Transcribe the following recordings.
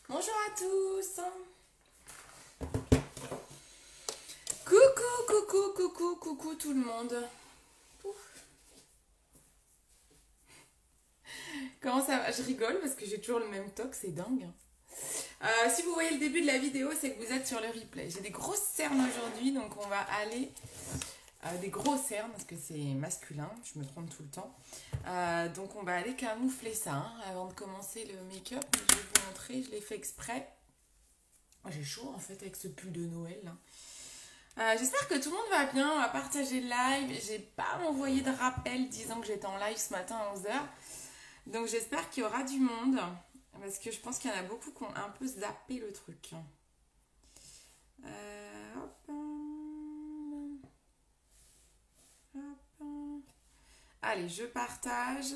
Bonjour à tous. Coucou tout le monde. Ouf. Comment ça va? Je rigole parce que j'ai toujours le même toc, c'est dingue. Si vous voyez le début de la vidéo, c'est que vous êtes sur le replay. J'ai des grosses cernes aujourd'hui, donc on va aller... des grosses cernes, parce que c'est masculin, je me trompe tout le temps. Donc on va aller camoufler ça hein, avant de commencer le make-up. Je vais vous montrer, je l'ai fait exprès. J'ai chaud en fait avec ce pull de Noël. J'espère que tout le monde va bien, on va partager le live. J'ai pas envoyé de rappel disant que j'étais en live ce matin à 11 h. Donc j'espère qu'il y aura du monde. Parce que je pense qu'il y en a beaucoup qui ont un peu zappé le truc. Hop. Hop. Allez, je partage.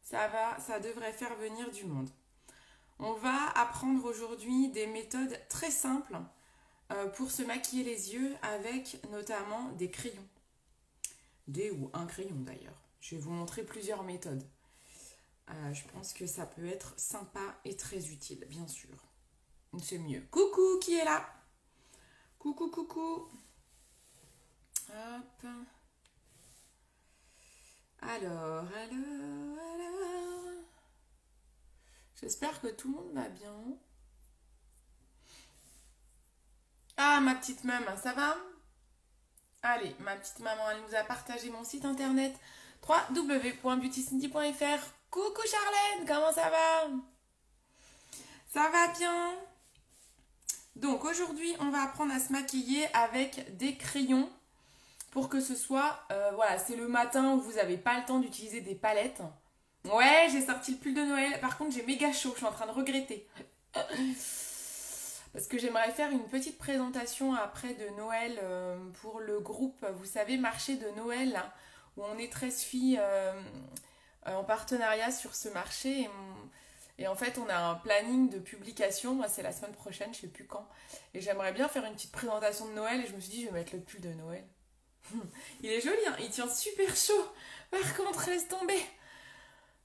Ça devrait faire venir du monde. On va apprendre aujourd'hui des méthodes très simples pour se maquiller les yeux avec notamment des crayons. Des ou un crayon d'ailleurs. Je vais vous montrer plusieurs méthodes. Je pense que ça peut être sympa et très utile, bien sûr. C'est mieux. Coucou, qui est là? Coucou. Hop. Alors. J'espère que tout le monde va bien. Ah, ma petite maman, ça va? Allez, ma petite maman, elle nous a partagé mon site internet www.beautycindy.fr. Coucou Charlène, comment ça va? Ça va bien? Donc aujourd'hui, on va apprendre à se maquiller avec des crayons pour que ce soit, voilà, c'est le matin où vous n'avez pas le temps d'utiliser des palettes. Ouais, j'ai sorti le pull de Noël. Par contre, j'ai méga chaud, je suis en train de regretter. Parce que j'aimerais faire une petite présentation après de Noël pour le groupe, vous savez, marché de Noël, là, où on est 13 filles en partenariat sur ce marché. Et en fait, on a un planning de publication. Moi, c'est la semaine prochaine, je sais plus quand. Et j'aimerais bien faire une petite présentation de Noël. Et je me suis dit, je vais mettre le pull de Noël. Il est joli, hein, il tient super chaud. Par contre, laisse tomber.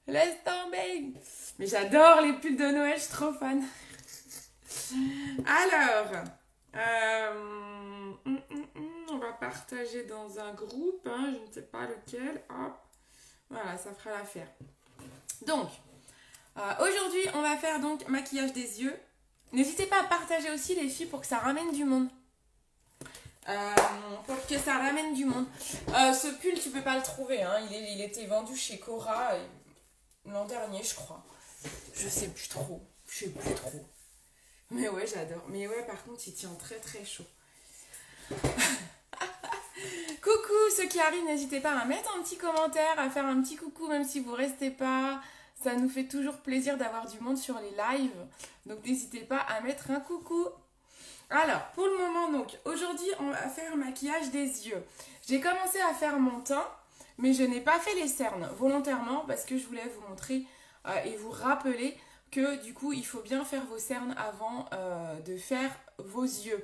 Laisse tomber. Mais j'adore les pulls de Noël, je suis trop fan. Alors, on va partager dans un groupe, hein, je ne sais pas lequel. Hop, voilà, ça fera l'affaire. Donc, aujourd'hui, on va faire donc maquillage des yeux. N'hésitez pas à partager aussi les filles pour que ça ramène du monde. Pour que ça ramène du monde. Ce pull, tu peux pas le trouver, hein. Il était vendu chez Cora l'an dernier, je crois. Je sais plus trop. Mais ouais, j'adore. Mais ouais, par contre, il tient très très chaud. Coucou, ceux qui arrivent, n'hésitez pas à mettre un petit commentaire, à faire un petit coucou, même si vous restez pas. Ça nous fait toujours plaisir d'avoir du monde sur les lives. Donc n'hésitez pas à mettre un coucou. Alors, pour le moment, donc, aujourd'hui, on va faire maquillage des yeux. J'ai commencé à faire mon teint, mais je n'ai pas fait les cernes volontairement parce que je voulais vous montrer et vous rappeler que du coup, il faut bien faire vos cernes avant de faire vos yeux.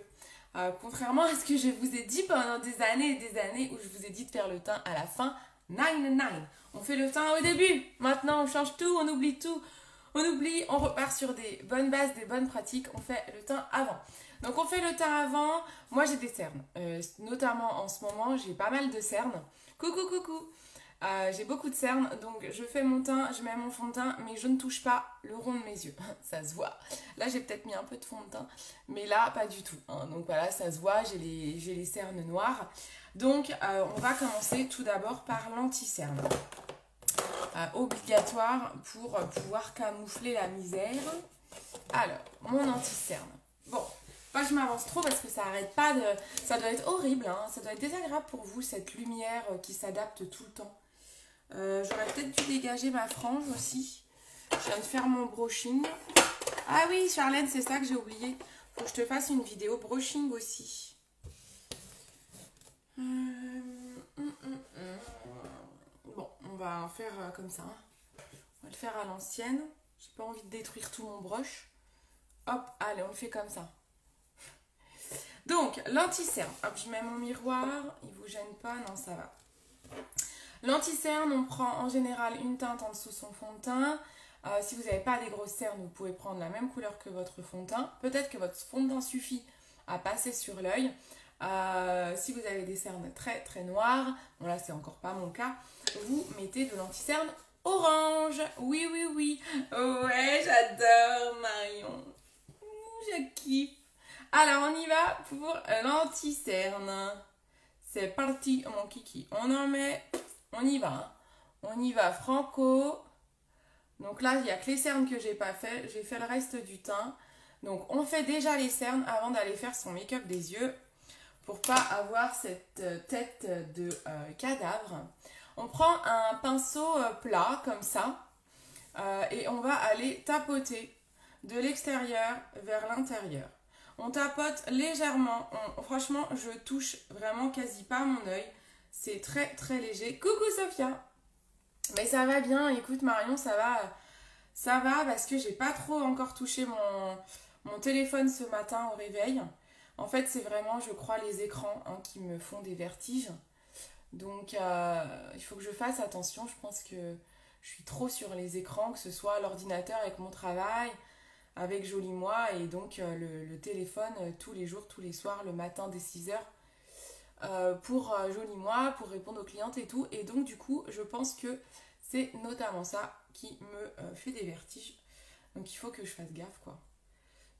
Contrairement à ce que je vous ai dit pendant des années et des années où je vous ai dit de faire le teint à la fin, nine. On fait le teint au début. Maintenant, on change tout, on oublie tout. On repart sur des bonnes bases, des bonnes pratiques. On fait le teint avant. Donc on fait le teint avant. Moi j'ai des cernes. Notamment en ce moment, j'ai pas mal de cernes. Coucou. J'ai beaucoup de cernes, donc je fais mon teint, je mets mon fond de teint, mais je ne touche pas le rond de mes yeux. Ça se voit. Là j'ai peut-être mis un peu de fond de teint, mais là pas du tout. Hein. Donc voilà, ça se voit, j'ai les cernes noires. Donc on va commencer tout d'abord par l'anti-cerne. Obligatoire pour pouvoir camoufler la misère. Alors, mon anti-cerne. Bon, pas que je m'avance trop parce que ça arrête pas de... Ça doit être horrible, hein. Ça doit être désagréable pour vous, cette lumière qui s'adapte tout le temps. J'aurais peut-être dû dégager ma frange aussi. Je viens de faire mon brushing. Ah oui, Charlène, c'est ça que j'ai oublié. Faut que je te fasse une vidéo brushing aussi. Bon, on va en faire comme ça. On va le faire à l'ancienne. J'ai pas envie de détruire tout mon brush. Hop, allez, on le fait comme ça. Donc, l'anti-cerne. Hop, je mets mon miroir. Il vous gêne pas? Non, ça va. L'anti-cerne, on prend en général une teinte en dessous son fond de teint. Si vous n'avez pas des grosses cernes, vous pouvez prendre la même couleur que votre fond de teint. Peut-être que votre fond de teint suffit à passer sur l'œil. Si vous avez des cernes très très noires, bon là c'est encore pas mon cas, vous mettez de l'anti-cerne orange. Oui, oui, oui. Ouais, j'adore Marion. Je kiffe. Alors on y va pour l'anti-cerne. C'est parti mon kiki. On y va. Hein. On y va franco. Donc là, il n'y a que les cernes que j'ai pas fait. J'ai fait le reste du teint. Donc on fait déjà les cernes avant d'aller faire son make-up des yeux. Pour pas avoir cette tête de cadavre. On prend un pinceau plat comme ça. Et on va aller tapoter de l'extérieur vers l'intérieur. On tapote légèrement. Franchement, je touche vraiment quasi pas mon œil. C'est très très léger. Coucou Sophia! Mais ça va bien, écoute Marion, ça va parce que j'ai pas trop encore touché mon téléphone ce matin au réveil. En fait, c'est vraiment, je crois, les écrans qui me font des vertiges. Donc, il faut que je fasse attention. Je pense que je suis trop sur les écrans, que ce soit l'ordinateur avec mon travail, avec Joli Moi, et donc le téléphone tous les jours, tous les soirs, le matin dès 6h. Pour Joli Moi, pour répondre aux clientes et tout. Et donc du coup, je pense que c'est notamment ça qui me fait des vertiges. Donc il faut que je fasse gaffe quoi.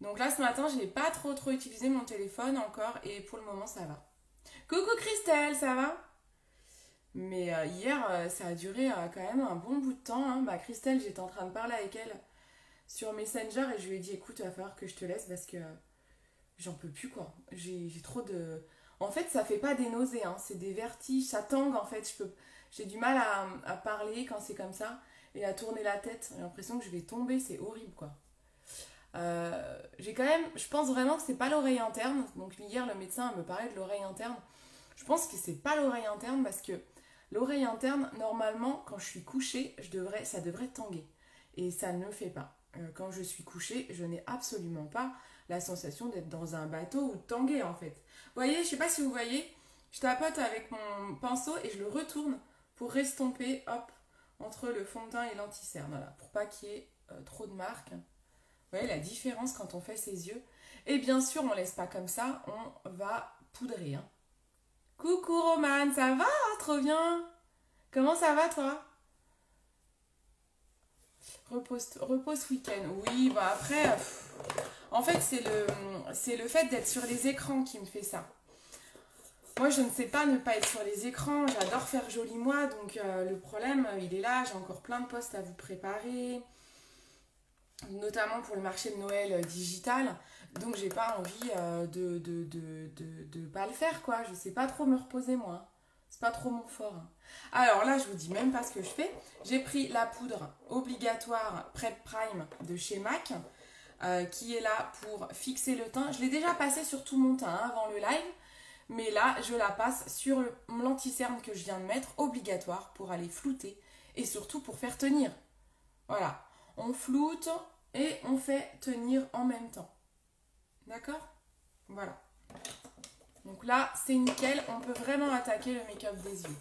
Donc là ce matin, je n'ai pas trop utilisé mon téléphone encore et pour le moment ça va. Coucou Christelle, ça va? Mais hier, ça a duré quand même un bon bout de temps. Hein. Bah, Christelle, j'étais en train de parler avec elle sur Messenger et je lui ai dit écoute, il va falloir que je te laisse parce que j'en peux plus quoi. J'ai trop de... En fait, ça fait pas des nausées, hein, c'est des vertiges, ça tangue en fait. J'ai du mal à parler quand c'est comme ça et à tourner la tête. J'ai l'impression que je vais tomber, c'est horrible quoi. J'ai quand même, je pense vraiment que c'est pas l'oreille interne. Donc hier, le médecin me parlait de l'oreille interne. Je pense que c'est pas l'oreille interne parce que l'oreille interne, normalement, quand je suis couchée, ça devrait tanguer. Et ça ne le fait pas. Quand je suis couchée, je n'ai absolument pas la sensation d'être dans un bateau ou de tanguer en fait. Vous voyez, je sais pas si vous voyez, je tapote avec mon pinceau et je le retourne pour restomper, hop, entre le fond de teint et l'anti-cerne, voilà, pour pas qu'il y ait trop de marques. Vous voyez la différence quand on fait ses yeux. Et bien sûr, on laisse pas comme ça, on va poudrer. Hein. Coucou Romane, ça va? Trop bien! Comment ça va toi? Repose week-end. Oui, bah après, en fait, c'est le fait d'être sur les écrans qui me fait ça. Moi, je ne sais pas ne pas être sur les écrans. J'adore faire Joli Moi, donc le problème, il est là. J'ai encore plein de posts à vous préparer, notamment pour le marché de Noël digital. Donc, j'ai pas envie de pas le faire, quoi. Je sais pas trop me reposer, moi. C'est pas trop mon fort. Hein. Alors là, je vous dis même pas ce que je fais. J'ai pris la poudre obligatoire Prep Prime de chez MAC, qui est là pour fixer le teint. Je l'ai déjà passé sur tout mon teint avant le live, mais là, je la passe sur l'anti-cerne que je viens de mettre, obligatoire, pour aller flouter et surtout pour faire tenir. Voilà, on floute et on fait tenir en même temps. D'accord? Voilà. Donc là, c'est nickel, on peut vraiment attaquer le make-up des yeux.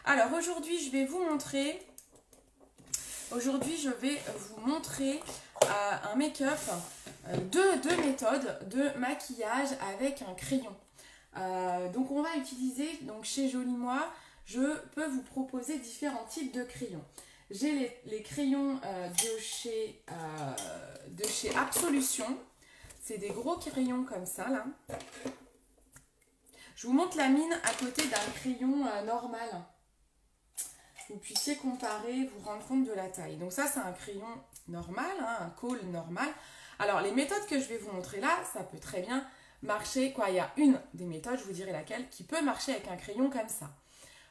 Alors aujourd'hui, je vais vous montrer un make-up, deux méthodes de maquillage avec un crayon. Donc on va utiliser, donc chez Joli Moi, je peux vous proposer différents types de crayons. J'ai les crayons de chez Absolution. C'est des gros crayons comme ça là. Je vous montre la mine à côté d'un crayon normal. Vous puissiez comparer, vous rendre compte de la taille. Donc ça, c'est un crayon normal, hein, un col normal. Alors, les méthodes que je vais vous montrer là, ça peut très bien marcher. Quoi, il y a une des méthodes, je vous dirai laquelle, qui peut marcher avec un crayon comme ça.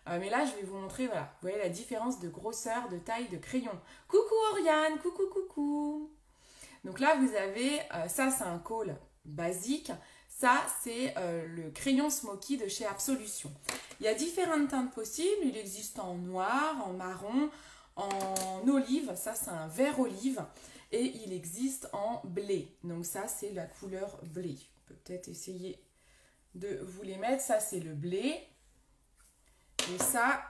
Mais là, je vais vous montrer, voilà. Vous voyez la différence de grosseur, de taille de crayon. Coucou Oriane, coucou, coucou. Donc là, vous avez, ça, c'est un col basique. Ça, c'est le crayon Smoky de chez Absolution. Il y a différentes teintes possibles. Il existe en noir, en marron, en olive. Ça, c'est un vert olive. Et il existe en blé. Donc ça, c'est la couleur blé. Je peux peut-être essayer de vous les mettre. Ça, c'est le blé. Et ça,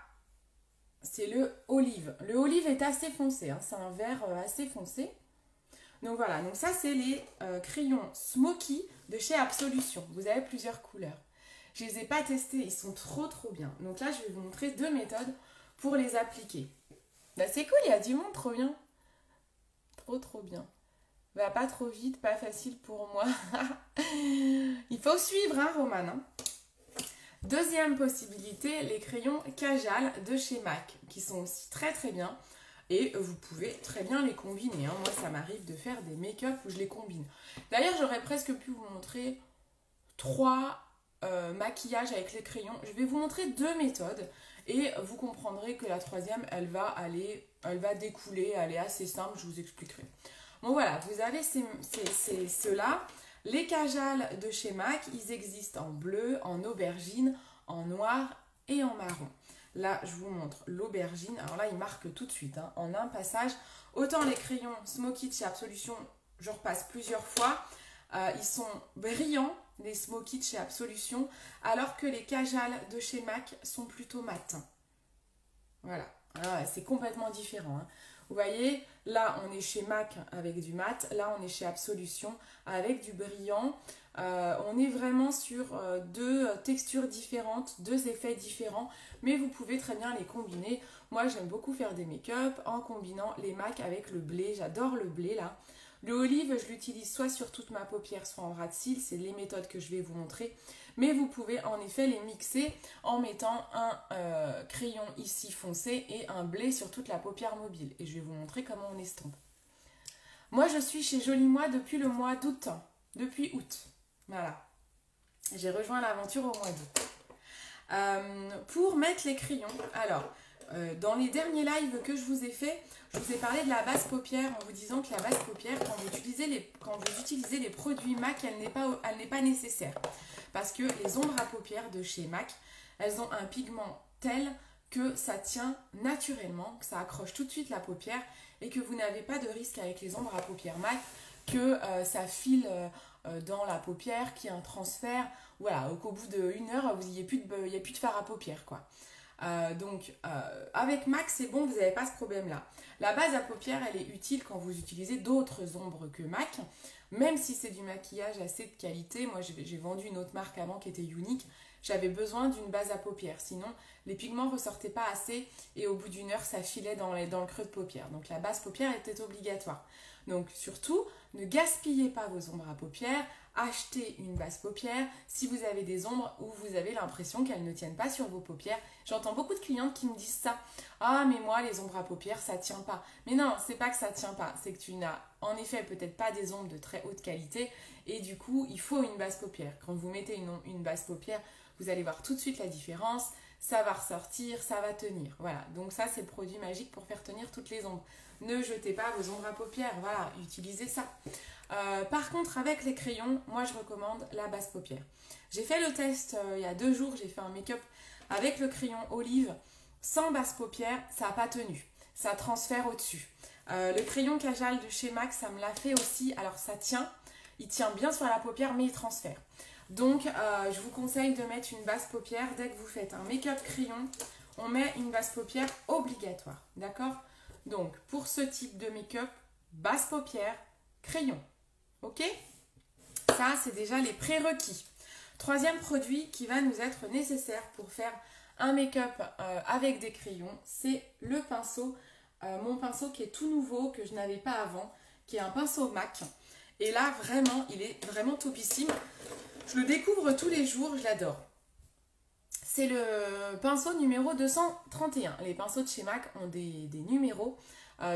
c'est le olive. Le olive est assez foncé, hein, c'est un vert assez foncé. Donc voilà, donc ça c'est les crayons Smoky de chez Absolution. Vous avez plusieurs couleurs. Je les ai pas testés, ils sont trop bien. Donc là je vais vous montrer 2 méthodes pour les appliquer. Bah, c'est cool, il y a du monde, trop bien. Trop bien. Va pas trop vite, pas facile pour moi. Il faut suivre, hein, Romane. Hein. Deuxième possibilité, les crayons Kajal de chez MAC, qui sont aussi très bien. Et vous pouvez très bien les combiner. Hein. Moi, ça m'arrive de faire des make-up où je les combine. D'ailleurs, j'aurais presque pu vous montrer 3 maquillages avec les crayons. Je vais vous montrer 2 méthodes. Et vous comprendrez que la troisième, elle va découler, elle est assez simple, je vous expliquerai. Bon voilà, vous avez ceux-là. Les Kajal de chez MAC, ils existent en bleu, en aubergine, en noir et en marron. Là, je vous montre l'aubergine. Alors là, il marque tout de suite, hein, en un passage. Autant les crayons Smoky de chez Absolution, je repasse plusieurs fois. Ils sont brillants, les Smoky de chez Absolution, alors que les Kajal de chez MAC sont plutôt matins. Voilà, c'est complètement différent. Hein. Vous voyez, là on est chez MAC avec du mat, là on est chez Absolution avec du brillant. On est vraiment sur 2 textures différentes, 2 effets différents, mais vous pouvez très bien les combiner. Moi j'aime beaucoup faire des make-up en combinant les MAC avec le blé, j'adore le blé là. Le olive, je l'utilise soit sur toute ma paupière, soit en ras de cils, c'est les méthodes que je vais vous montrer. Mais vous pouvez en effet les mixer en mettant un crayon ici foncé et un blé sur toute la paupière mobile. Et je vais vous montrer comment on estompe. Moi, je suis chez Joli Moi depuis le mois d'août. Depuis août. Voilà. J'ai rejoint l'aventure au mois d'août. Pour mettre les crayons, alors, dans les derniers lives que je vous ai fait, je vous ai parlé de la base paupière en vous disant que la base paupière, quand vous utilisez les produits MAC, elle n'est pas nécessaire. Parce que les ombres à paupières de chez MAC, elles ont un pigment tel que ça tient naturellement, que ça accroche tout de suite la paupière et que vous n'avez pas de risque avec les ombres à paupières MAC que ça file dans la paupière, qu'il y ait un transfert, voilà, qu'au bout d'1 heure, il n'y ait plus de fard à paupières, quoi. Avec MAC, c'est bon, vous n'avez pas ce problème-là. La base à paupières, elle est utile quand vous utilisez d'autres ombres que MAC, même si c'est du maquillage assez de qualité. Moi, j'ai vendu une autre marque avant qui était Unique. J'avais besoin d'une base à paupières, sinon les pigments ne ressortaient pas assez et au bout d'1 heure, ça filait dans le creux de paupière. Donc la base paupière était obligatoire. Donc surtout, ne gaspillez pas vos ombres à paupières, achetez une base paupière si vous avez des ombres où vous avez l'impression qu'elles ne tiennent pas sur vos paupières. J'entends beaucoup de clientes qui me disent ça. Ah mais moi les ombres à paupières ça tient pas. Mais non, c'est pas que ça tient pas, c'est que tu n'as en effet peut-être pas des ombres de très haute qualité et du coup il faut une base paupière. Quand vous mettez une base paupière, vous allez voir tout de suite la différence. Ça va ressortir, ça va tenir. Voilà, donc ça c'est le produit magique pour faire tenir toutes les ombres. Ne jetez pas vos ombres à paupières, voilà, utilisez ça. Par contre, avec les crayons, moi je recommande la base paupière. J'ai fait le test il y a 2 jours, j'ai fait un make-up avec le crayon olive sans base paupière, ça n'a pas tenu. Ça transfère au-dessus. Le crayon Kajal de chez MAC, ça me l'a fait aussi. Alors ça tient, il tient bien sur la paupière, mais il transfère. Donc, je vous conseille de mettre une base paupière. Dès que vous faites un make-up crayon, on met une base paupière obligatoire. D'accord? Donc, pour ce type de make-up, base paupière, crayon. Ok? Ça, c'est déjà les prérequis. Troisième produit qui va nous être nécessaire pour faire un make-up avec des crayons, c'est le pinceau. Mon pinceau qui est tout nouveau, que je n'avais pas avant, qui est un pinceau MAC. Et là, vraiment, il est vraiment topissime. Je le découvre tous les jours, je l'adore. C'est le pinceau numéro 231. Les pinceaux de chez MAC ont des numéros.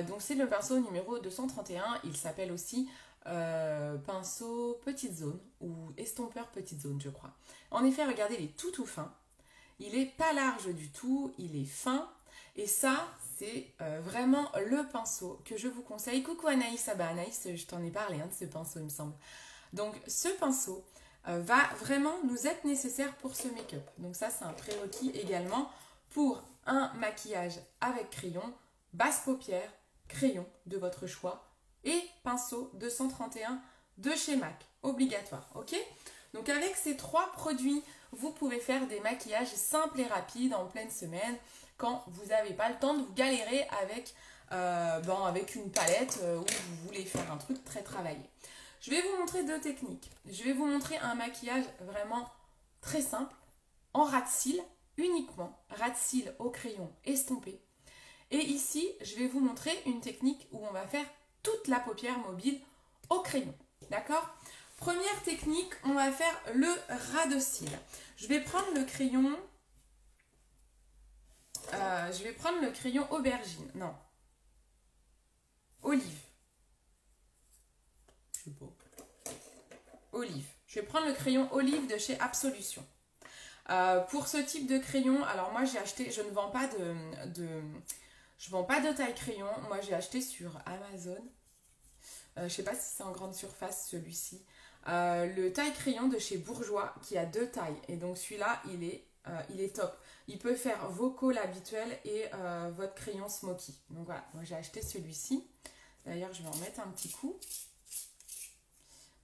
Donc c'est le pinceau numéro 231. Il s'appelle aussi pinceau petite zone ou estompeur petite zone, je crois. En effet, regardez, il est tout fin. Il n'est pas large du tout, il est fin. Et ça, c'est vraiment le pinceau que je vous conseille. Coucou Anaïs, ah bah Anaïs, je t'en ai parlé de ce pinceau, il me semble. Donc ce pinceau va vraiment nous être nécessaire pour ce make-up. Donc ça, c'est un prérequis également pour un maquillage avec crayon, base paupière, crayon de votre choix et pinceau 231 de chez MAC, obligatoire, ok? Donc avec ces 3 produits, vous pouvez faire des maquillages simples et rapides en pleine semaine. quand vous n'avez pas le temps de vous galérer avec une palette où vous voulez faire un truc très travaillé. Je vais vous montrer deux techniques. Je vais vous montrer un maquillage vraiment très simple, en ras de cils, uniquement ras de cils au crayon estompé. Et ici, je vais vous montrer une technique où on va faire toute la paupière mobile au crayon. D'accord? Première technique, on va faire le ras de cils. Je vais prendre le crayon... aubergine. Non. Olive. Je sais pas. Olive. Je vais prendre le crayon olive de chez Absolution. Pour ce type de crayon, alors moi j'ai acheté, je ne vends pas je vends pas de taille crayon. Moi j'ai acheté sur Amazon. Je sais pas si c'est en grande surface celui-ci. Le taille crayon de chez Bourjois qui a deux tailles. Et donc celui-là, il est top. Il peut faire vos cols habituels et votre crayon smoky. Donc voilà, moi j'ai acheté celui-ci. D'ailleurs, je vais en mettre un petit coup.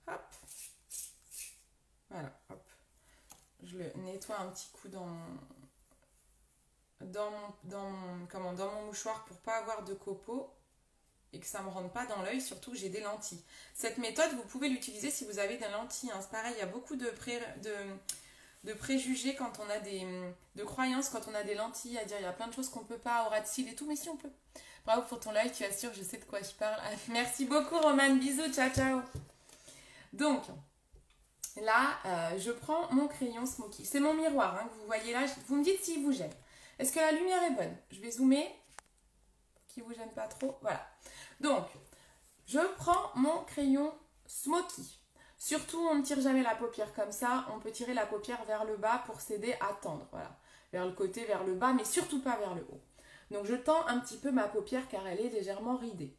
Hop. Voilà, hop. Je le nettoie un petit coup dans mon mouchoir pour pas avoir de copeaux et que ça ne me rentre pas dans l'œil, surtout que j'ai des lentilles. Cette méthode, vous pouvez l'utiliser si vous avez des lentilles. Hein. C'est pareil, il y a beaucoup de préjugés quand on a de croyances, quand on a des lentilles, à dire il y a plein de choses qu'on peut pas, au ras de cils et tout, mais si on peut. Bravo pour ton live, tu assures, je sais de quoi je parle. Merci beaucoup Romane, bisous, ciao ciao. Donc, là, je prends mon crayon smoky. C'est mon miroir hein, que vous voyez là, vous me dites s'il vous gêne. Est-ce que la lumière est bonne? Je vais zoomer, qui vous gêne pas trop, voilà. Donc, je prends mon crayon smoky. Surtout, on ne tire jamais la paupière comme ça. On peut tirer la paupière vers le bas pour s'aider à tendre. Voilà. Vers le côté, vers le bas, mais surtout pas vers le haut. Donc, je tends un petit peu ma paupière car elle est légèrement ridée.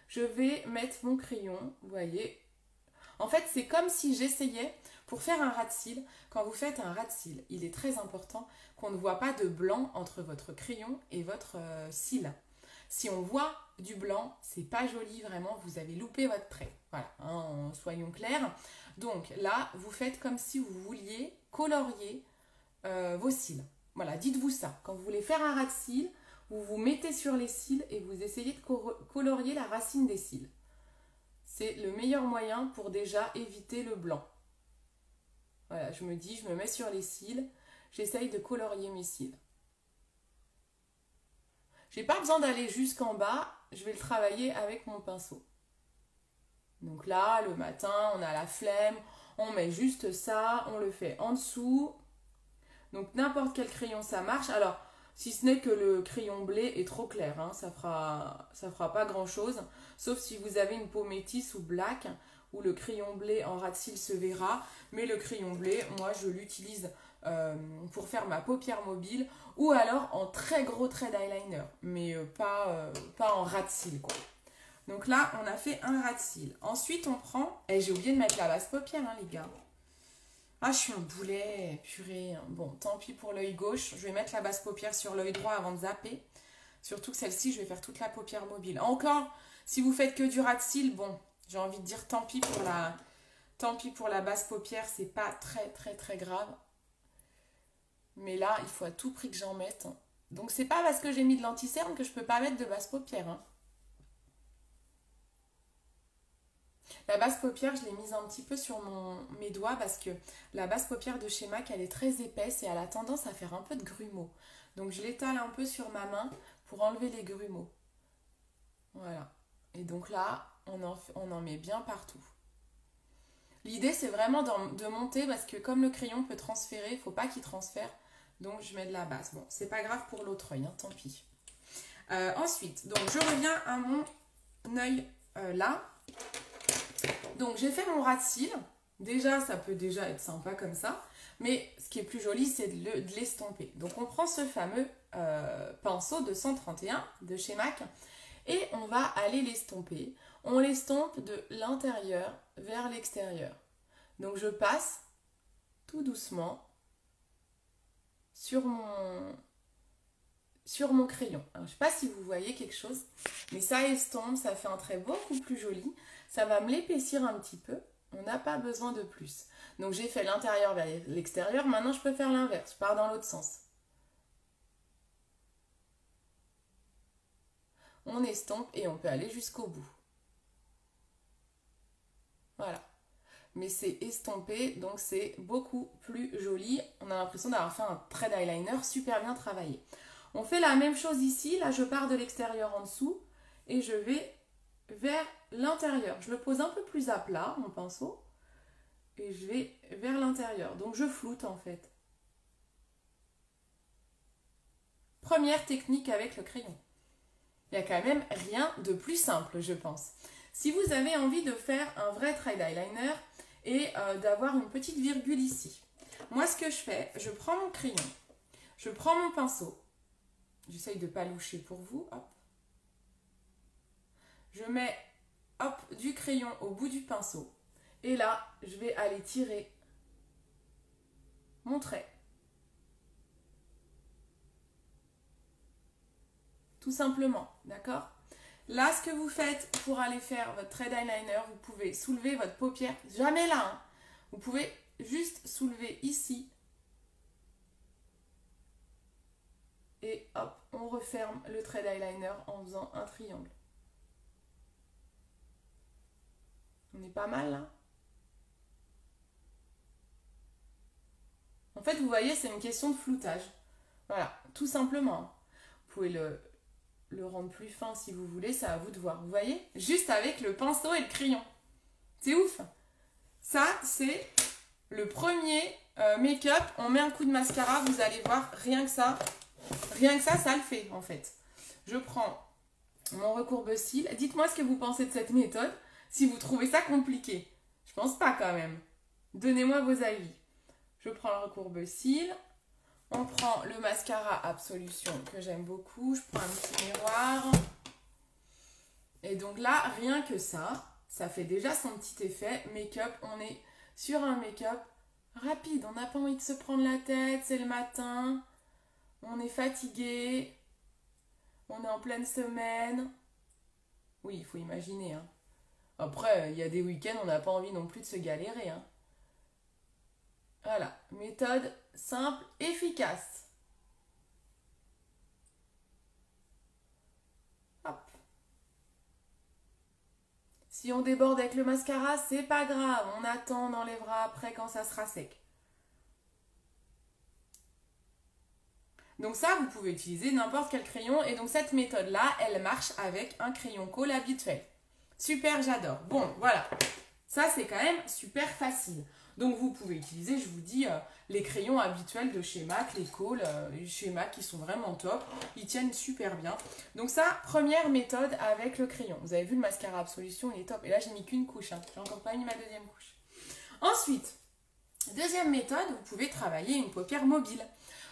Je vais mettre mon crayon, vous voyez. En fait, c'est comme si j'essayais, pour faire un ras de cils, quand vous faites un ras de cils, il est très important qu'on ne voit pas de blanc entre votre crayon et votre cil. Si on voit du blanc, c'est pas joli vraiment, vous avez loupé votre trait. Voilà, hein, soyons clairs. Donc là, vous faites comme si vous vouliez colorier vos cils. Voilà, dites-vous ça. Quand vous voulez faire un ras de cils, vous vous mettez sur les cils et vous essayez de colorier la racine des cils. C'est le meilleur moyen pour déjà éviter le blanc. Voilà, je me dis, je me mets sur les cils, j'essaye de colorier mes cils. J'ai pas besoin d'aller jusqu'en bas, je vais le travailler avec mon pinceau. Donc là, le matin, on a la flemme, on met juste ça, on le fait en dessous. Donc n'importe quel crayon, ça marche. Alors, si ce n'est que le crayon blé est trop clair, hein, ça fera pas grand-chose. Sauf si vous avez une peau métisse ou black, où le crayon blé en ras de cils se verra. Mais le crayon blé, moi, je l'utilise pour faire ma paupière mobile ou alors en très gros trait d'eyeliner, mais pas en ras de cils quoi. Donc là, on a fait un ras de cils. Ensuite, on prend... Et j'ai oublié de mettre la base paupière, hein, les gars. Ah, je suis un boulet, purée. Bon, tant pis pour l'œil gauche. Je vais mettre la base paupière sur l'œil droit avant de zapper. Surtout que celle-ci, je vais faire toute la paupière mobile. Encore, si vous faites que du ras de cils, bon, j'ai envie de dire tant pis pour la base paupière, c'est pas très très très grave. Mais là, il faut à tout prix que j'en mette. Donc, c'est pas parce que j'ai mis de l'anti-cerne que je peux pas mettre de base paupière. Hein. La base paupière, je l'ai mise un petit peu sur mes doigts parce que la base paupière de chez MAC, elle est très épaisse et elle a tendance à faire un peu de grumeaux. Donc, je l'étale un peu sur ma main pour enlever les grumeaux. Voilà. Et donc là, on en met bien partout. L'idée, c'est vraiment de monter parce que comme le crayon peut transférer, il ne faut pas qu'il transfère. Donc, je mets de la base. Bon, c'est pas grave pour l'autre œil, hein, tant pis. Ensuite, donc je reviens à mon œil là. Donc, j'ai fait mon ras de cils. Déjà, ça peut déjà être sympa comme ça. Mais ce qui est plus joli, c'est de l'estomper. Donc, on prend ce fameux pinceau 231 de chez MAC. Et on va aller l'estomper. On l'estompe de l'intérieur vers l'extérieur. Donc, je passe tout doucement sur mon crayon. Alors, je ne sais pas si vous voyez quelque chose, mais ça estompe, ça fait un trait beaucoup plus joli. Ça va me l'épaissir un petit peu. On n'a pas besoin de plus. Donc, j'ai fait l'intérieur vers l'extérieur. Maintenant, je peux faire l'inverse. Je pars dans l'autre sens. on estompe et on peut aller jusqu'au bout. Voilà. Mais c'est estompé, donc c'est beaucoup plus joli. On a l'impression d'avoir fait un trait d'eyeliner super bien travaillé. On fait la même chose ici. Là, je pars de l'extérieur en dessous et je vais vers l'intérieur. Je le pose un peu plus à plat, mon pinceau, et je vais vers l'intérieur. Donc, je floute en fait. Première technique avec le crayon. Il n'y a quand même rien de plus simple, je pense. Si vous avez envie de faire un vrai trait d'eyeliner et d'avoir une petite virgule ici, moi ce que je fais, je prends mon crayon, je prends mon pinceau, j'essaye de ne pas loucher pour vous, hop. Je mets hop, du crayon au bout du pinceau et là, je vais aller tirer mon trait. Tout simplement, d'accord? Là, ce que vous faites pour aller faire votre trait d'eyeliner, vous pouvez soulever votre paupière, jamais là, hein. Vous pouvez juste soulever ici. Et hop, on referme le trait d'eyeliner en faisant un triangle. On est pas mal là. En fait, vous voyez, c'est une question de floutage. Voilà, tout simplement. Vous pouvez le rendre plus fin si vous voulez, c'est à vous de voir. Vous voyez? Juste avec le pinceau et le crayon. C'est ouf! Ça, c'est le premier make-up. On met un coup de mascara, vous allez voir, rien que ça, ça le fait en fait. Je prends mon recourbe-cils. Dites-moi ce que vous pensez de cette méthode, si vous trouvez ça compliqué. Je pense pas quand même. Donnez-moi vos avis. Je prends le recourbe-cils. On prend le mascara Absolution que j'aime beaucoup. Je prends un petit miroir. Et donc là, rien que ça fait déjà son petit effet. Make-up, on est sur un make-up rapide. On n'a pas envie de se prendre la tête, c'est le matin. On est fatigué. On est en pleine semaine. Oui, il faut imaginer. Hein. Après, il y a des week-ends, on n'a pas envie non plus de se galérer. Hein. Voilà, méthode simple, efficace. Hop. Si on déborde avec le mascara, c'est pas grave. On attend, on enlèvera après quand ça sera sec. Donc ça, vous pouvez utiliser n'importe quel crayon. Et donc cette méthode-là, elle marche avec un crayon colle habituel. Super, j'adore. Bon, voilà. Ça, c'est quand même super facile. Donc vous pouvez utiliser, je vous dis, les crayons habituels de chez MAC, les cols chez MAC qui sont vraiment top. Ils tiennent super bien. Donc ça, première méthode avec le crayon. Vous avez vu le mascara Absolution, il est top. Et là, j'ai mis qu'une couche. Hein. J'ai encore pas mis ma deuxième couche. Ensuite, deuxième méthode, vous pouvez travailler une paupière mobile.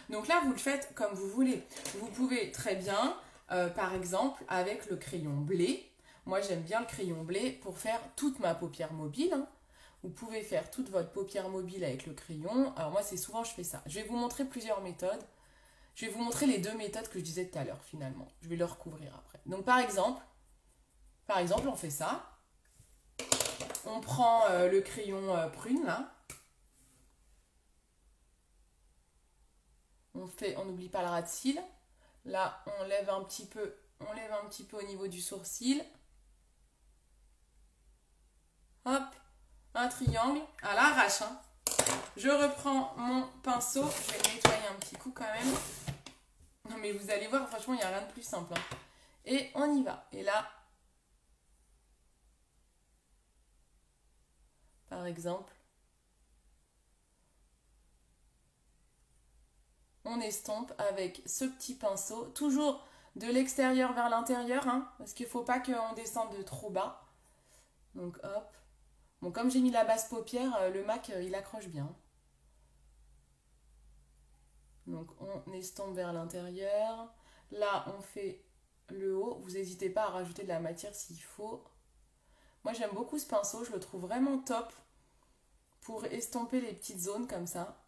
Donc là, vous le faites comme vous voulez. Vous pouvez très bien, par exemple, avec le crayon blé. Moi, j'aime bien le crayon blé pour faire toute ma paupière mobile. Hein. Vous pouvez faire toute votre paupière mobile avec le crayon. Alors moi, c'est souvent, je fais ça. Je vais vous montrer plusieurs méthodes. Je vais vous montrer les deux méthodes que je disais tout à l'heure, finalement. Je vais le recouvrir après. Donc, par exemple, on fait ça. On prend le crayon prune, là. On n'oublie pas le ras de cils. Là, on lève un petit peu au niveau du sourcil. Hop, un triangle à l'arrache. Hein. Je reprends mon pinceau. Je vais le nettoyer un petit coup quand même. Non mais vous allez voir, franchement, il n'y a rien de plus simple. Hein. Et on y va. Et là, par exemple, on estompe avec ce petit pinceau. Toujours de l'extérieur vers l'intérieur, hein, parce qu'il ne faut pas qu'on descende de trop bas. Donc hop. Bon, comme j'ai mis la base paupière, le MAC, il accroche bien. Donc, on estompe vers l'intérieur. Là, on fait le haut. Vous n'hésitez pas à rajouter de la matière s'il faut. Moi, j'aime beaucoup ce pinceau. Je le trouve vraiment top pour estomper les petites zones comme ça.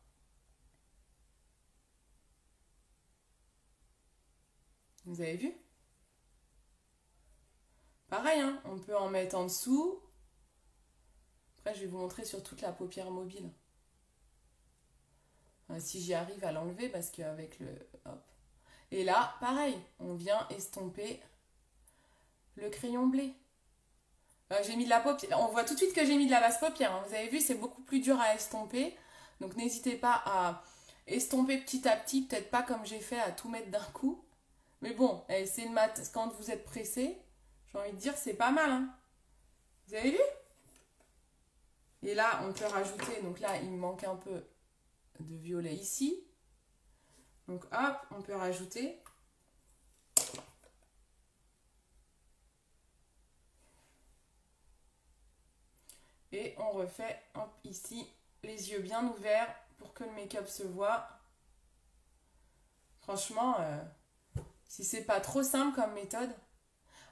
Vous avez vu? Pareil, hein, on peut en mettre en dessous. Après, je vais vous montrer sur toute la paupière mobile. Si j'y arrive à l'enlever, parce qu'avec le... Hop. Et là, pareil, on vient estomper le crayon blé. J'ai mis de la paupière. On voit tout de suite que j'ai mis de la base paupière, hein. Vous avez vu, c'est beaucoup plus dur à estomper. Donc n'hésitez pas à estomper petit à petit, peut-être pas comme j'ai fait à tout mettre d'un coup. Mais bon, c'est le mat. Quand vous êtes pressé, j'ai envie de dire, c'est pas mal, hein. Vous avez vu? Et là, on peut rajouter, donc là, il me manque un peu de violet ici. Donc hop, on peut rajouter. Et on refait, hop, ici, les yeux bien ouverts pour que le make-up se voit. Franchement, si c'est pas trop simple comme méthode.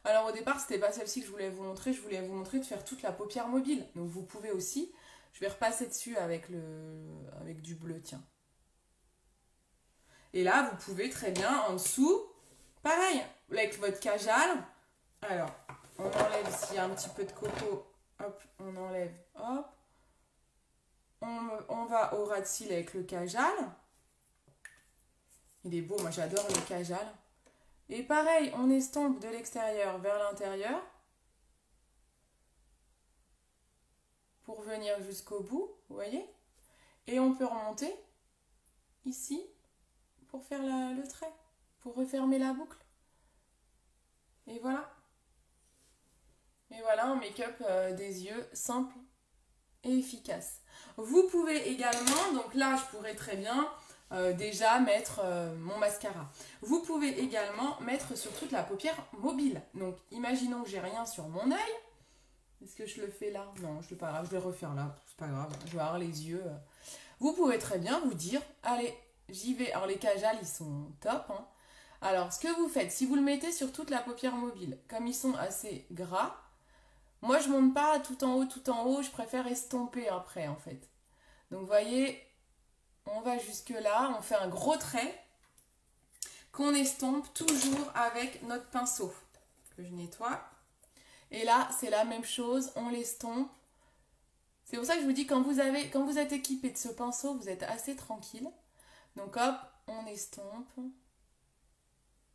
Alors au départ, c'était pas celle-ci que je voulais vous montrer. Je voulais vous montrer de faire toute la paupière mobile. Donc vous pouvez aussi. Je vais repasser dessus avec du bleu, tiens. Et là, vous pouvez très bien en dessous, pareil, avec votre kajal. Alors, on enlève s'il y a un petit peu de coco. Hop, on enlève, hop. On va au ras de cils avec le kajal. Il est beau, moi j'adore le kajal. Et pareil, on estompe de l'extérieur vers l'intérieur. Pour venir jusqu'au bout, vous voyez. Et on peut remonter ici pour faire le trait, pour refermer la boucle. Et voilà. Et voilà un make-up des yeux simple et efficace. Vous pouvez également, donc là je pourrais très bien déjà mettre mon mascara. Vous pouvez également mettre sur toute la paupière mobile. Donc imaginons que j'ai rien sur mon œil. Est-ce que je le fais là? Non, je vais refaire là, c'est pas grave, je vais avoir les yeux. Vous pouvez très bien vous dire, allez, j'y vais. Alors les kajal, ils sont top, hein. Alors ce que vous faites, si vous le mettez sur toute la paupière mobile, comme ils sont assez gras, moi je monte pas tout en haut, je préfère estomper après en fait. Donc vous voyez, on va jusque là, on fait un gros trait qu'on estompe toujours avec notre pinceau que je nettoie. Et là, c'est la même chose, on l'estompe. C'est pour ça que je vous dis, quand vous êtes équipé de ce pinceau, vous êtes assez tranquille. Donc hop, on estompe.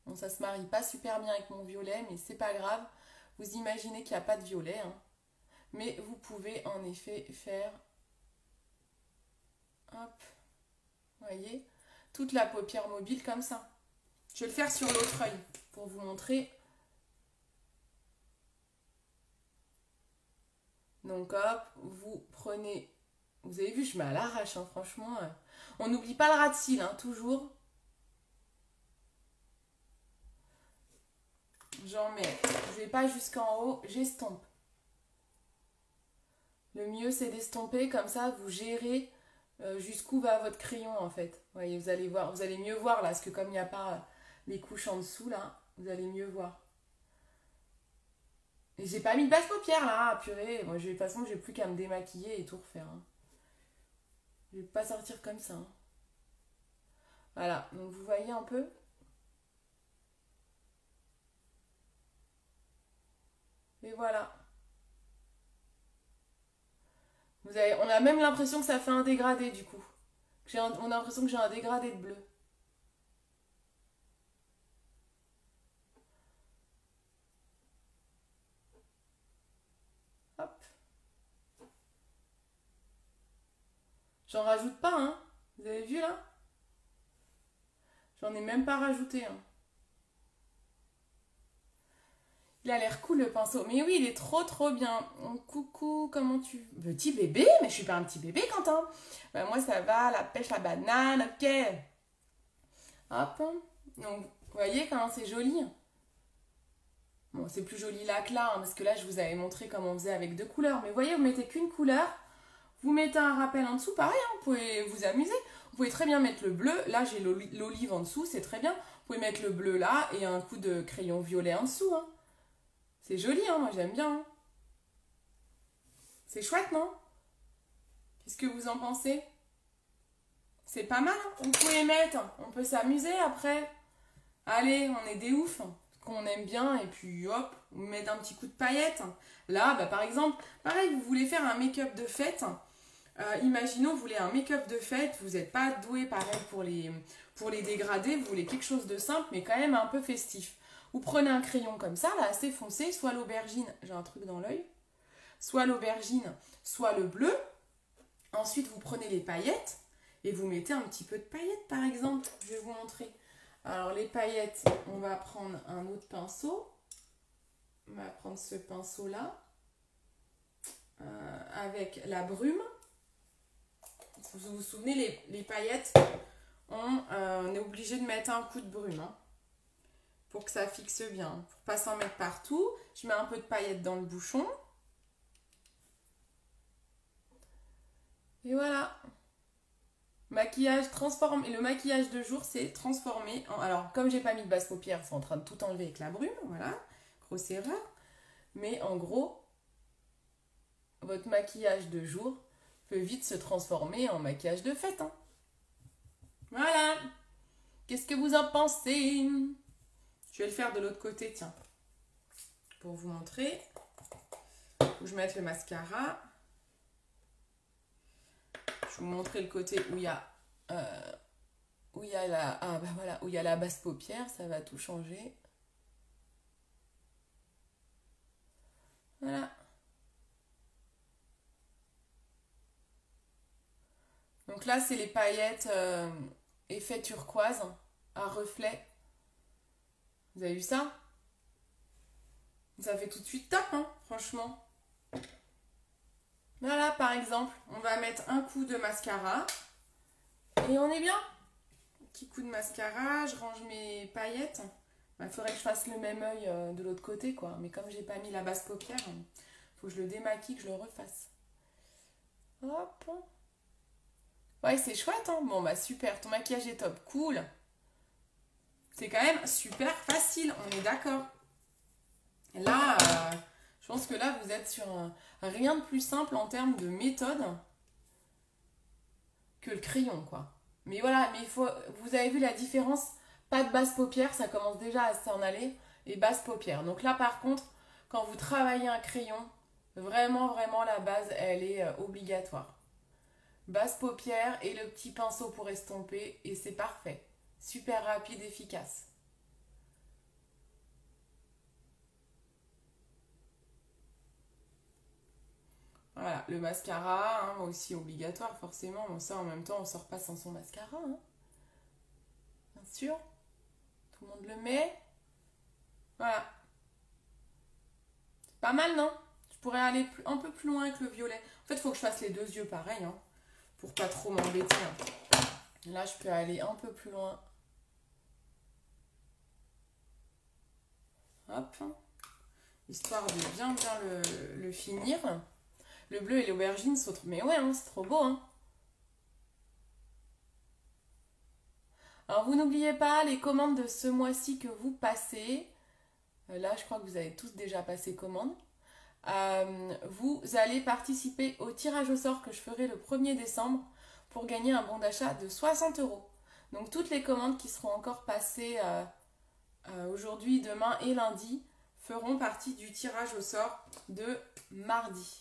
Bon, ça se marie pas super bien avec mon violet, mais c'est pas grave. Vous imaginez qu'il n'y a pas de violet, hein. Mais vous pouvez en effet faire, hop, vous voyez, toute la paupière mobile comme ça. Je vais le faire sur l'autre œil pour vous montrer. Donc hop, vous prenez, vous avez vu, je mets à l'arrache, hein, franchement. On n'oublie pas le ras de cils, hein, toujours. J'en mets, je vais pas jusqu'en haut, j'estompe. Le mieux c'est d'estomper, comme ça vous gérez jusqu'où va votre crayon en fait. Vous voyez, vous allez voir, vous allez mieux voir là, parce que comme il n'y a pas les couches en dessous là, vous allez mieux voir. Et j'ai pas mis de base paupière là, purée. Moi, de toute façon, j'ai plus qu'à me démaquiller et tout refaire, hein. Je vais pas sortir comme ça, hein. Voilà, donc vous voyez un peu. Et voilà. On a même l'impression que ça fait un dégradé du coup. On a l'impression que j'ai un dégradé de bleu. Hop. J'en rajoute pas, hein. Vous avez vu là? J'en ai même pas rajouté, hein. Il a l'air cool le pinceau. Mais oui, il est trop bien. Oh, coucou, comment tu... Petit bébé? Mais je suis pas un petit bébé, Quentin. Ben, moi, ça va, la pêche, la banane, ok. Hop. Donc, vous voyez comment c'est joli? Bon, c'est plus joli là que là, hein, parce que là, je vous avais montré comment on faisait avec deux couleurs. Mais vous voyez, vous mettez qu'une couleur. Vous mettez un rappel en dessous, pareil, hein, vous pouvez vous amuser. Vous pouvez très bien mettre le bleu. Là, j'ai l'olive en dessous, c'est très bien. Vous pouvez mettre le bleu là et un coup de crayon violet en dessous, hein. C'est joli, hein, moi j'aime bien, hein. C'est chouette, non? Qu'est-ce que vous en pensez? C'est pas mal, hein. Vous pouvez mettre, on peut s'amuser après. Allez, on est des oufs, qu'on aime bien, et puis hop, vous mettez un petit coup de paillettes. Là, bah, par exemple, pareil, vous voulez faire un make-up de fête. Imaginons, vous voulez un make-up de fête, vous n'êtes pas doué pareil pour les dégradés, vous voulez quelque chose de simple, mais quand même un peu festif. Vous prenez un crayon comme ça, là, assez foncé, soit l'aubergine, j'ai un truc dans l'œil, soit l'aubergine, soit le bleu. Ensuite, vous prenez les paillettes et vous mettez un petit peu de paillettes, par exemple. Je vais vous montrer. Alors, les paillettes, on va prendre un autre pinceau. On va prendre ce pinceau-là avec la brume. Vous vous souvenez, les paillettes, on est obligé de mettre un coup de brume hein, pour que ça fixe bien. Pour pas s'en mettre partout, je mets un peu de paillettes dans le bouchon. Et voilà. Maquillage transformé. Le maquillage de jour, c'est transformé en... Alors, comme j'ai pas mis de base paupières, c'est en train de tout enlever avec la brume. Voilà. Grosse erreur. Mais en gros, votre maquillage de jour peut vite se transformer en maquillage de fête. Hein. Voilà. Qu'est-ce que vous en pensez? Je vais le faire de l'autre côté, tiens. Pour vous montrer. Où je mette le mascara. Je vais vous montrer le côté où il y a, où il y a la base paupière. Ça va tout changer. Voilà. Donc là, c'est les paillettes effet turquoise à reflet. Vous avez vu ça? Ça fait tout de suite top, hein, franchement. Voilà, par exemple, on va mettre un coup de mascara. Et on est bien. Un petit coup de mascara, je range mes paillettes. Il faudrait que je fasse le même œil de l'autre côté, quoi. Mais comme j'ai pas mis la base paupière, il faut que je le démaquille, que je le refasse. Hop. Ouais, c'est chouette, hein. Bon, bah super, ton maquillage est top. Cool. C'est quand même super facile, on est d'accord. Là, je pense que là, vous êtes sur rien de plus simple en termes de méthode que le crayon, quoi. Mais voilà, mais vous avez vu la différence? Pas de base paupière, ça commence déjà à s'en aller. Et base paupière. Donc là, par contre, quand vous travaillez un crayon, vraiment, vraiment, la base, elle est obligatoire. Base paupière et le petit pinceau pour estomper. Et c'est parfait. Super rapide, efficace. Voilà, le mascara, hein, aussi obligatoire forcément. Bon, ça, en même temps, on sort pas sans son mascara. Hein. Bien sûr. Tout le monde le met. Voilà. C'est pas mal, non? Je pourrais aller un peu plus loin avec le violet. En fait, il faut que je fasse les deux yeux pareil, hein, pour pas trop m'embêter. Hein. Là, je peux aller un peu plus loin. Hop. Histoire de bien le finir. Le bleu et l'aubergine sont trop... Mais ouais, hein, c'est trop beau, hein. Alors, vous n'oubliez pas les commandes de ce mois-ci que vous passez. Là, je crois que vous avez tous déjà passé commande. Vous allez participer au tirage au sort que je ferai le 1er décembre pour gagner un bon d'achat de 60 €. Donc, toutes les commandes qui seront encore passées aujourd'hui, demain et lundi feront partie du tirage au sort de mardi.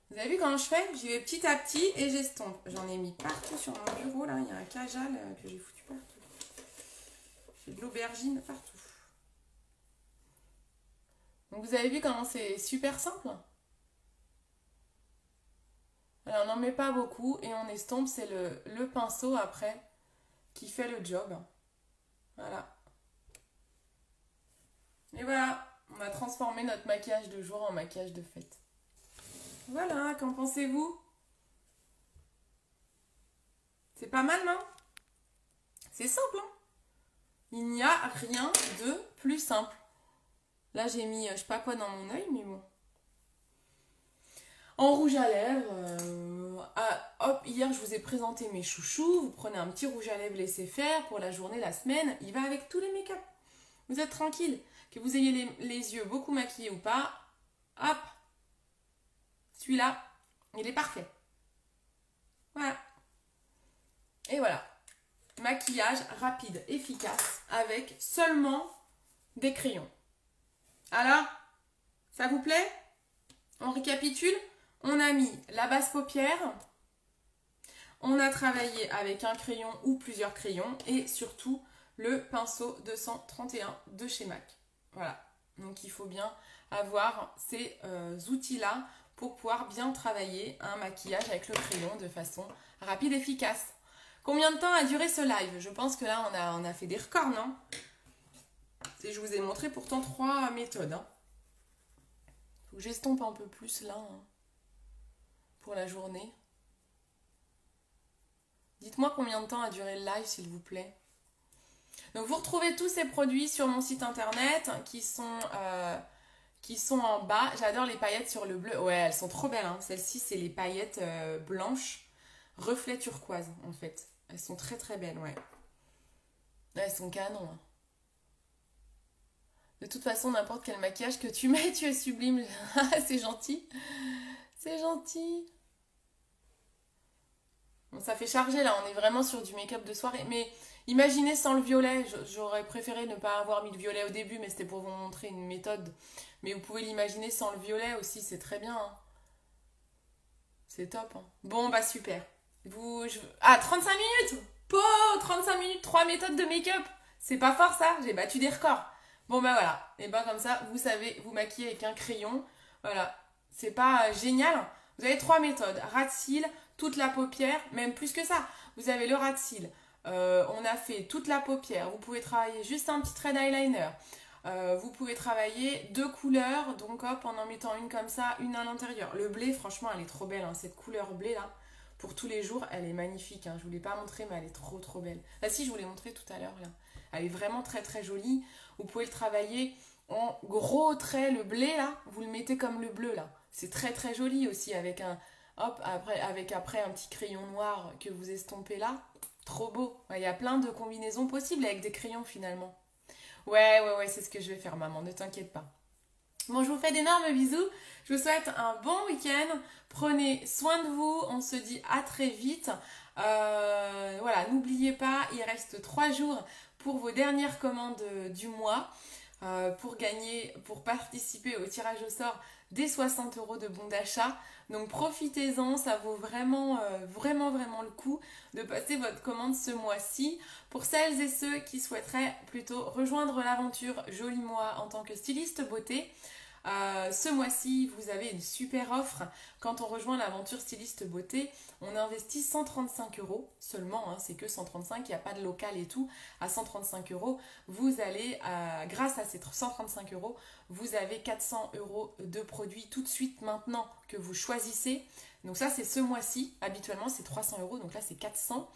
Vous avez vu comment je fais? J'y vais petit à petit et j'estompe. J'en ai mis partout sur mon bureau. Là, il y a un cajal que j'ai foutu partout. J'ai de l'aubergine partout. Donc, vous avez vu comment c'est super simple? Alors, on n'en met pas beaucoup et on estompe. C'est le pinceau après qui fait le job. Voilà. Et voilà, on a transformé notre maquillage de jour en maquillage de fête. Voilà, qu'en pensez-vous? C'est pas mal, non? C'est simple, hein? Il n'y a rien de plus simple. Là, j'ai mis, je sais pas quoi dans mon œil, mais bon. En rouge à lèvres, hop, hier, je vous ai présenté mes chouchous. Vous prenez un petit rouge à lèvres laissé faire pour la journée, la semaine. Il va avec tous les make-up. Vous êtes tranquille. Que vous ayez les yeux beaucoup maquillés ou pas, hop. Celui-là, il est parfait. Voilà. Et voilà. Maquillage rapide, efficace, avec seulement des crayons. Alors, ça vous plaît? On récapitule. On a mis la base paupière. On a travaillé avec un crayon ou plusieurs crayons. Et surtout, le pinceau 231 de chez MAC. Voilà, donc il faut bien avoir ces outils-là pour pouvoir bien travailler un maquillage avec le crayon de façon rapide et efficace. Combien de temps a duré ce live? Je pense que là, on a fait des records, non? Je vous ai montré pourtant 3 méthodes. Hein. Faut que j'estompe un peu plus là hein, pour la journée. Dites-moi combien de temps a duré le live, s'il vous plaît. Donc, vous retrouvez tous ces produits sur mon site internet qui sont en bas. J'adore les paillettes sur le bleu. Ouais, elles sont trop belles. Hein. Celles-ci, c'est les paillettes blanches, reflet turquoise, en fait. Elles sont très, très belles, ouais. Elles sont canon. Hein. De toute façon, n'importe quel maquillage que tu mets, tu es sublime. C'est gentil. C'est gentil. Bon, ça fait charger là, on est vraiment sur du make-up de soirée. Mais imaginez sans le violet. J'aurais préféré ne pas avoir mis le violet au début, mais c'était pour vous montrer une méthode. Mais vous pouvez l'imaginer sans le violet aussi, c'est très bien. Hein. C'est top. Hein. Bon, bah super. 35 minutes. 35 minutes, 3 méthodes de make-up. C'est pas fort ça, j'ai battu des records. Bon bah voilà, et ben comme ça, vous savez vous maquiller avec un crayon. Voilà, c'est pas génial. Vous avez 3 méthodes, ras de cils, toute la paupière, même plus que ça. Vous avez le ras de cils, on a fait toute la paupière. Vous pouvez travailler juste un petit trait d'eyeliner. Vous pouvez travailler 2 couleurs, donc hop, en mettant une comme ça, une à l'intérieur. Le blé, franchement, elle est trop belle, hein, cette couleur blé là. Pour tous les jours, elle est magnifique. Hein. Je ne vous l'ai pas montrée, mais elle est trop trop belle. Ah si, je vous l'ai montrée tout à l'heure là. Elle est vraiment très très jolie. Vous pouvez le travailler en gros traits, le blé là, vous le mettez comme le bleu là. C'est très très joli aussi avec un hop après un petit crayon noir que vous estompez là. Trop beau. Il y a plein de combinaisons possibles avec des crayons finalement. Ouais, c'est ce que je vais faire maman, ne t'inquiète pas. Bon, je vous fais d'énormes bisous. Je vous souhaite un bon week-end. Prenez soin de vous. On se dit à très vite. Voilà, n'oubliez pas, il reste 3 jours pour vos dernières commandes du mois. Pour participer au tirage au sort des 60 € de bons d'achat. Donc profitez-en, ça vaut vraiment le coup de passer votre commande ce mois-ci. Pour celles et ceux qui souhaiteraient plutôt rejoindre l'aventure Joli Moi en tant que styliste beauté, ce mois-ci, vous avez une super offre. Quand on rejoint l'aventure styliste beauté, on investit 135 € seulement, hein, c'est que 135, il n'y a pas de local et tout. À 135 €, vous allez, grâce à ces 135 €, vous avez 400 € de produits tout de suite maintenant que vous choisissez. Donc ça, c'est ce mois-ci. Habituellement, c'est 300 €, donc là, c'est 400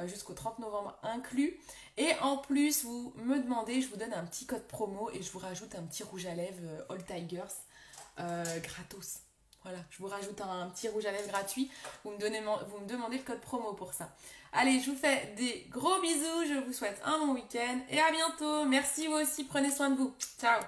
jusqu'au 30 novembre inclus. Et en plus, vous me demandez, je vous donne un petit code promo et je vous rajoute un petit rouge à lèvres All Tigers gratos. Voilà, je vous rajoute un petit rouge à lèvres gratuit. Vous me demandez le code promo pour ça. Allez, je vous fais des gros bisous. Je vous souhaite un bon week-end et à bientôt. Merci vous aussi, prenez soin de vous. Ciao.